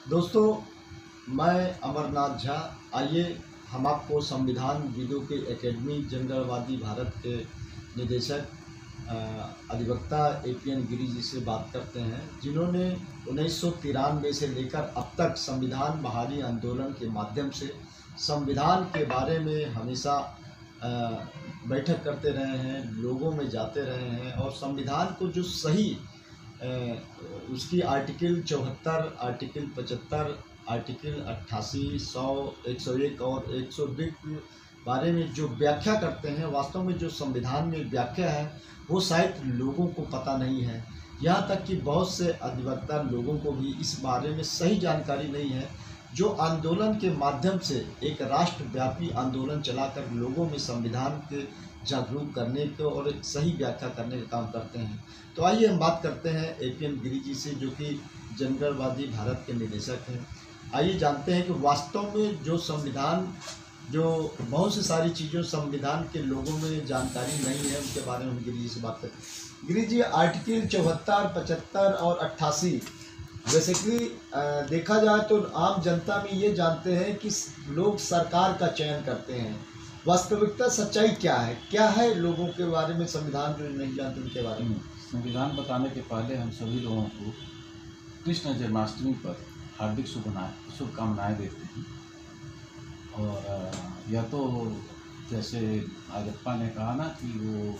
दोस्तों, मैं अमरनाथ झा। आइए हम आपको संविधान विदों के एकेडमी जनगणवादी भारत के निदेशक अधिवक्ता APN गिरी जी से बात करते हैं, जिन्होंने 1993 से लेकर अब तक संविधान बहाली आंदोलन के माध्यम से संविधान के बारे में हमेशा बैठक करते रहे हैं, लोगों में जाते रहे हैं और संविधान को जो सही उसकी आर्टिकल 74, आर्टिकल 75, आर्टिकल 88, 100, 101 और 102 के बारे में जो व्याख्या करते हैं, वास्तव में जो संविधान में व्याख्या है वो शायद लोगों को पता नहीं है। यहाँ तक कि बहुत से अधिवक्ता लोगों को भी इस बारे में सही जानकारी नहीं है, जो आंदोलन के माध्यम से एक राष्ट्रव्यापी आंदोलन चलाकर लोगों में संविधान के जागरूक करने को और एक सही व्याख्या करने का काम करते हैं। तो आइए हम बात करते हैं APN गिरी जी से, जो कि जनगणवादी भारत के निदेशक हैं। आइए जानते हैं कि वास्तव में जो संविधान, जो बहुत सी सारी चीज़ों संविधान के लोगों में जानकारी नहीं है, उनके बारे में हम गिरी जी से बात करते हैं। गिरी जी, आर्टिकल 74, 75 और 88 बेसिकली देखा जाए तो आम जनता में ये जानते हैं कि लोग सरकार का चयन करते हैं। वास्तविकता सच्चाई क्या है? क्या है लोगों के बारे में संविधान जो नहीं जानते उनके बारे में? संविधान बताने के पहले हम सभी लोगों को कृष्ण जन्माष्टमी पर हार्दिक शुभकामनाएं देते हैं। और यह तो जैसे भाजपा ने कहा ना कि वो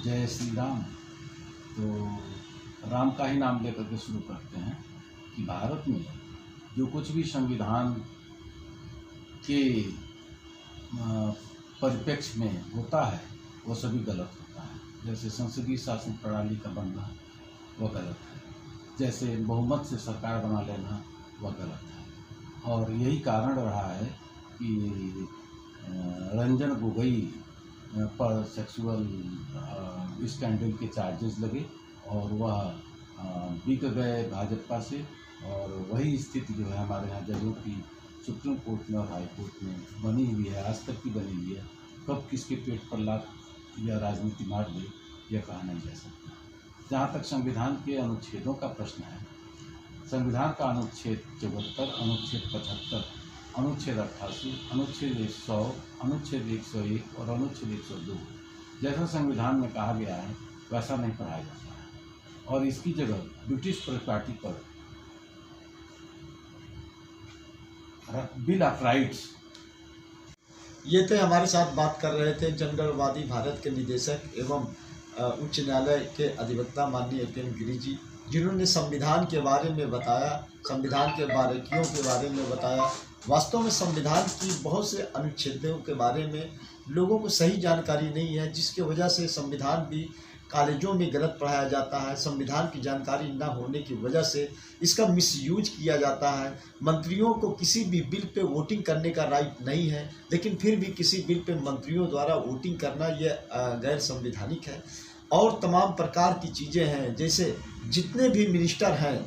जय श्री राम, तो राम का ही नाम लेकर के शुरू करते हैं कि भारत में जो कुछ भी संविधान के परिप्रेक्ष्य में होता है वो सभी गलत होता है। जैसे संसदीय शासन प्रणाली का बनना वह गलत है, जैसे बहुमत से सरकार बना लेना वह गलत है। और यही कारण रहा है कि रंजन गोगोई पर सेक्सुअल स्कैंडल के चार्जेस लगे और वह बिक गए भाजपा से। और वही स्थिति जो है हमारे यहाँ जजों की सुप्रीम कोर्ट में और हाई कोर्ट में बनी हुई है, आज तक की बनी हुई है। कब किसके पेट पर लात या राजनीति मार दे यह कहा नहीं जा सकता। जहाँ तक संविधान के अनुच्छेदों का प्रश्न है, संविधान का अनुच्छेद 74, अनुच्छेद 75, अनुच्छेद 88, अनुच्छेद 100, अनुच्छेद 101 और अनुच्छेद 102 जैसा संविधान में कहा गया है वैसा नहीं पढ़ाया जाता है। और इसकी जगह ब्रिटिश प्रॉपर्टी पर बिल ऑफ राइट्स। ये थे हमारे साथ बात कर रहे थे जनगणवादी भारत के निदेशक एवं उच्च न्यायालय के अधिवक्ता माननीय APN गिरी जी, जिन्होंने संविधान के बारे में बताया, संविधान के बारीकियों के बारे में बताया। वास्तव में संविधान की बहुत से अनुच्छेदों के बारे में लोगों को सही जानकारी नहीं है, जिसकी वजह से संविधान भी कॉलेजों में गलत पढ़ाया जाता है। संविधान की जानकारी न होने की वजह से इसका मिसयूज किया जाता है। मंत्रियों को किसी भी बिल पे वोटिंग करने का राइट नहीं है, लेकिन फिर भी किसी बिल पे मंत्रियों द्वारा वोटिंग करना यह गैर संवैधानिक है। और तमाम प्रकार की चीज़ें हैं, जैसे जितने भी मिनिस्टर हैं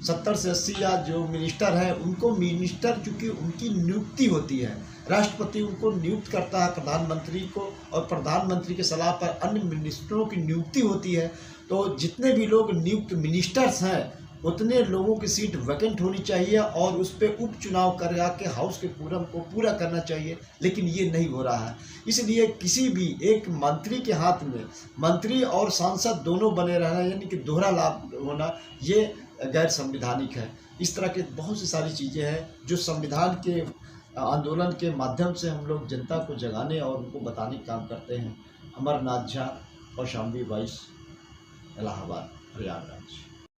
70 से 80 या जो मिनिस्टर हैं, उनको मिनिस्टर चूँकि उनकी नियुक्ति होती है, राष्ट्रपति उनको नियुक्त करता है प्रधानमंत्री को, और प्रधानमंत्री के सलाह पर अन्य मिनिस्टरों की नियुक्ति होती है। तो जितने भी लोग नियुक्त मिनिस्टर्स हैं उतने लोगों की सीट वैकेंट होनी चाहिए और उस पर उपचुनाव करा के हाउस के पूरम को पूरा करना चाहिए, लेकिन ये नहीं हो रहा है। इसलिए किसी भी एक मंत्री के हाथ में मंत्री और सांसद दोनों बने रहना, यानी कि दोहरा लाभ होना, ये गैर संवैधानिक है। इस तरह के बहुत सी सारी चीज़ें हैं जो संविधान के आंदोलन के माध्यम से हम लोग जनता को जगाने और उनको बताने का काम करते हैं। अमरनाथ झा, कौशाम्बी 22, इलाहाबाद, प्रयागराज।